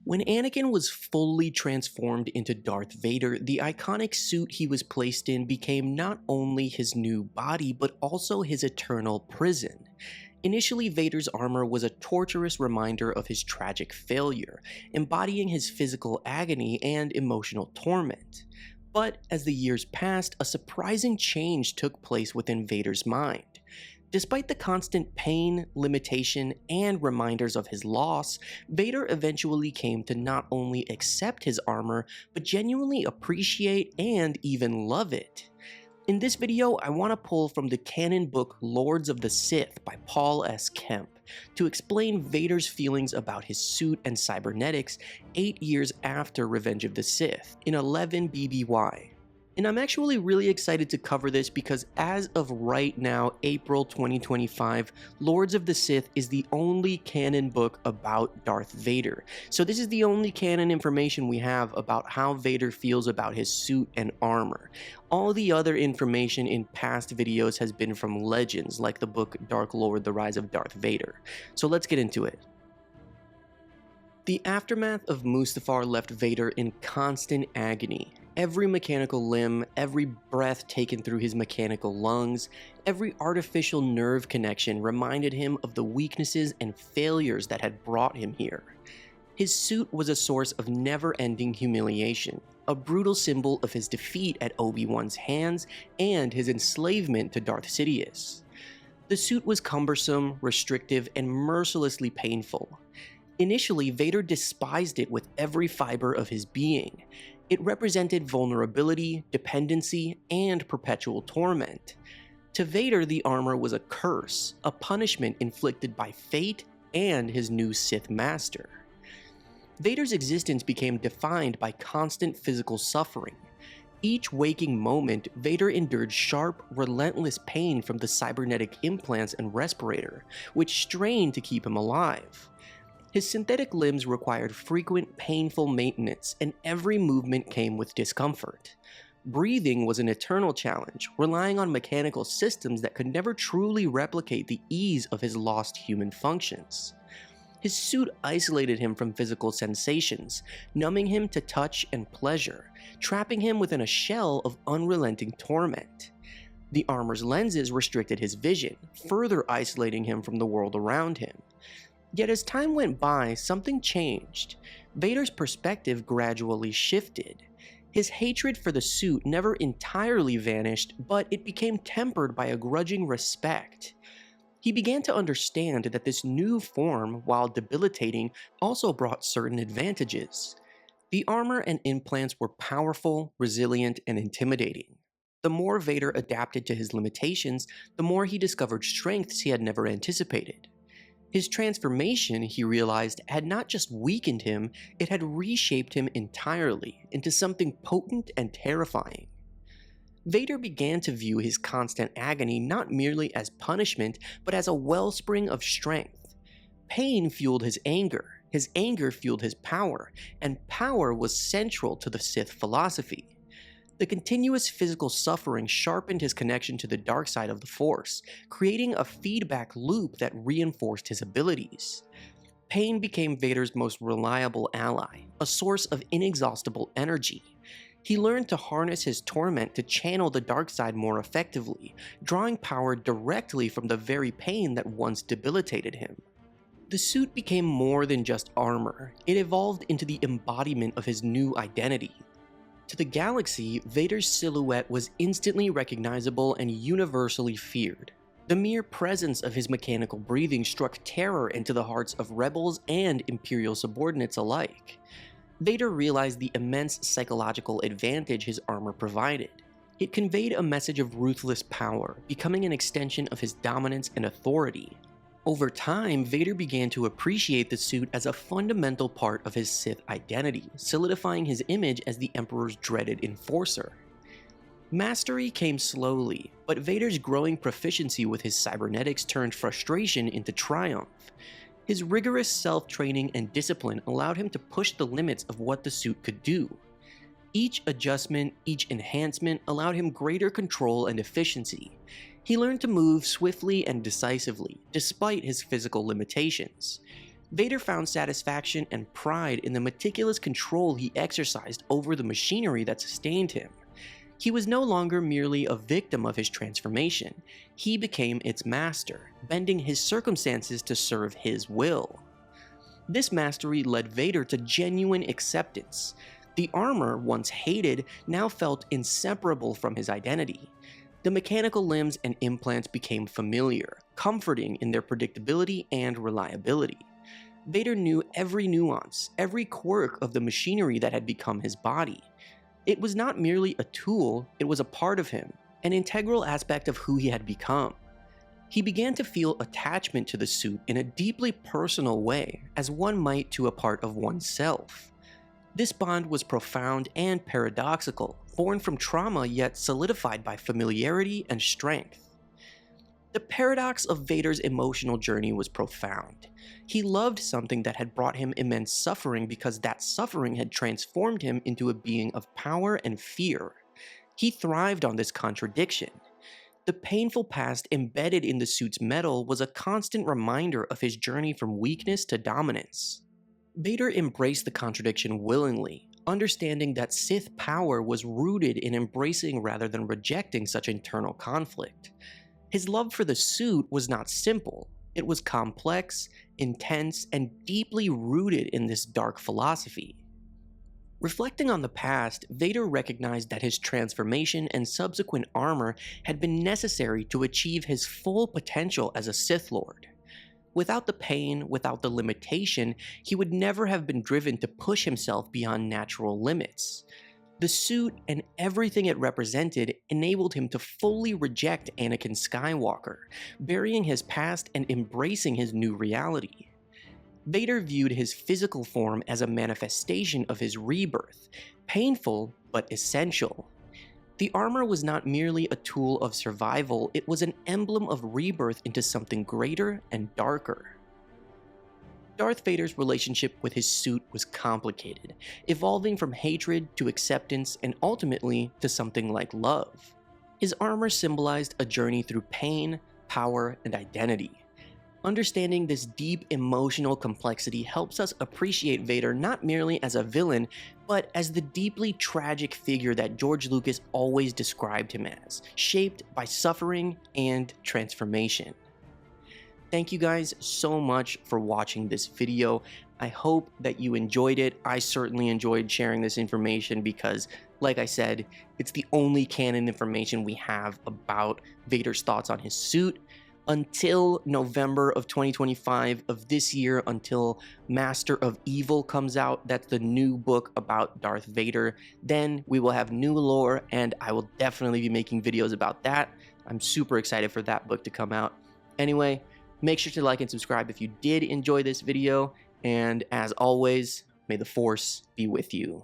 When Anakin was fully transformed into Darth Vader, the iconic suit he was placed in became not only his new body, but also his eternal prison. Initially, Vader's armor was a torturous reminder of his tragic failure, embodying his physical agony and emotional torment. But as the years passed, a surprising change took place within Vader's mind. Despite the constant pain, limitation, and reminders of his loss, Vader eventually came to not only accept his armor, but genuinely appreciate and even love it. In this video, I want to pull from the canon book Lords of the Sith by Paul S. Kemp to explain Vader's feelings about his suit and cybernetics 8 years after Revenge of the Sith in 11 BBY. And I'm actually really excited to cover this because as of right now, April 2025, Lords of the Sith is the only canon book about Darth Vader. So this is the only canon information we have about how Vader feels about his suit and armor. All the other information in past videos has been from legends, like the book Dark Lord: The Rise of Darth Vader. So let's get into it. The aftermath of Mustafar left Vader in constant agony. Every mechanical limb, every breath taken through his mechanical lungs, every artificial nerve connection reminded him of the weaknesses and failures that had brought him here. His suit was a source of never-ending humiliation, a brutal symbol of his defeat at Obi-Wan's hands and his enslavement to Darth Sidious. The suit was cumbersome, restrictive, and mercilessly painful. Initially, Vader despised it with every fiber of his being. It represented vulnerability, dependency, and perpetual torment. To Vader, the armor was a curse, a punishment inflicted by fate and his new Sith master. Vader's existence became defined by constant physical suffering. Each waking moment, Vader endured sharp, relentless pain from the cybernetic implants and respirator, which strained to keep him alive. His synthetic limbs required frequent, painful maintenance, and every movement came with discomfort. Breathing was an eternal challenge, relying on mechanical systems that could never truly replicate the ease of his lost human functions. His suit isolated him from physical sensations, numbing him to touch and pleasure, trapping him within a shell of unrelenting torment. The armor's lenses restricted his vision, further isolating him from the world around him. Yet as time went by, something changed. Vader's perspective gradually shifted. His hatred for the suit never entirely vanished, but it became tempered by a grudging respect. He began to understand that this new form, while debilitating, also brought certain advantages. The armor and implants were powerful, resilient, and intimidating. The more Vader adapted to his limitations, the more he discovered strengths he had never anticipated. His transformation, he realized, had not just weakened him, it had reshaped him entirely into something potent and terrifying. Vader began to view his constant agony not merely as punishment, but as a wellspring of strength. Pain fueled his anger fueled his power, and power was central to the Sith philosophy. The continuous physical suffering sharpened his connection to the dark side of the Force, creating a feedback loop that reinforced his abilities. Pain became Vader's most reliable ally, a source of inexhaustible energy. He learned to harness his torment to channel the dark side more effectively, drawing power directly from the very pain that once debilitated him. The suit became more than just armor. It evolved into the embodiment of his new identity. To the galaxy, Vader's silhouette was instantly recognizable and universally feared. The mere presence of his mechanical breathing struck terror into the hearts of rebels and Imperial subordinates alike. Vader realized the immense psychological advantage his armor provided. It conveyed a message of ruthless power, becoming an extension of his dominance and authority. Over time, Vader began to appreciate the suit as a fundamental part of his Sith identity, solidifying his image as the Emperor's dreaded enforcer. Mastery came slowly, but Vader's growing proficiency with his cybernetics turned frustration into triumph. His rigorous self-training and discipline allowed him to push the limits of what the suit could do. Each adjustment, each enhancement allowed him greater control and efficiency. He learned to move swiftly and decisively, despite his physical limitations. Vader found satisfaction and pride in the meticulous control he exercised over the machinery that sustained him. He was no longer merely a victim of his transformation, he became its master, bending his circumstances to serve his will. This mastery led Vader to genuine acceptance. The armor, once hated, now felt inseparable from his identity. The mechanical limbs and implants became familiar, comforting in their predictability and reliability. Vader knew every nuance, every quirk of the machinery that had become his body. It was not merely a tool, it was a part of him, an integral aspect of who he had become. He began to feel attachment to the suit in a deeply personal way, as one might to a part of oneself. This bond was profound and paradoxical, born from trauma yet solidified by familiarity and strength. The paradox of Vader's emotional journey was profound. He loved something that had brought him immense suffering because that suffering had transformed him into a being of power and fear. He thrived on this contradiction. The painful past embedded in the suit's metal was a constant reminder of his journey from weakness to dominance. Vader embraced the contradiction willingly, understanding that Sith power was rooted in embracing rather than rejecting such internal conflict. His love for the suit was not simple. It was complex, intense, and deeply rooted in this dark philosophy. Reflecting on the past, Vader recognized that his transformation and subsequent armor had been necessary to achieve his full potential as a Sith Lord. Without the pain, without the limitation, he would never have been driven to push himself beyond natural limits. The suit and everything it represented enabled him to fully reject Anakin Skywalker, burying his past and embracing his new reality. Vader viewed his physical form as a manifestation of his rebirth, painful but essential. The armor was not merely a tool of survival, it was an emblem of rebirth into something greater and darker. Darth Vader's relationship with his suit was complicated, evolving from hatred to acceptance and ultimately to something like love. His armor symbolized a journey through pain, power, and identity. Understanding this deep emotional complexity helps us appreciate Vader not merely as a villain, but as the deeply tragic figure that George Lucas always described him as, shaped by suffering and transformation. Thank you guys so much for watching this video. I hope that you enjoyed it. I certainly enjoyed sharing this information because, like I said, it's the only canon information we have about Vader's thoughts on his suit. Until November of 2025 of this year, until Master of Evil comes out, that's the new book about Darth Vader, then we will have new lore and I will definitely be making videos about that. I'm super excited for that book to come out. Anyway, make sure to like and subscribe if you did enjoy this video, and as always, may the Force be with you.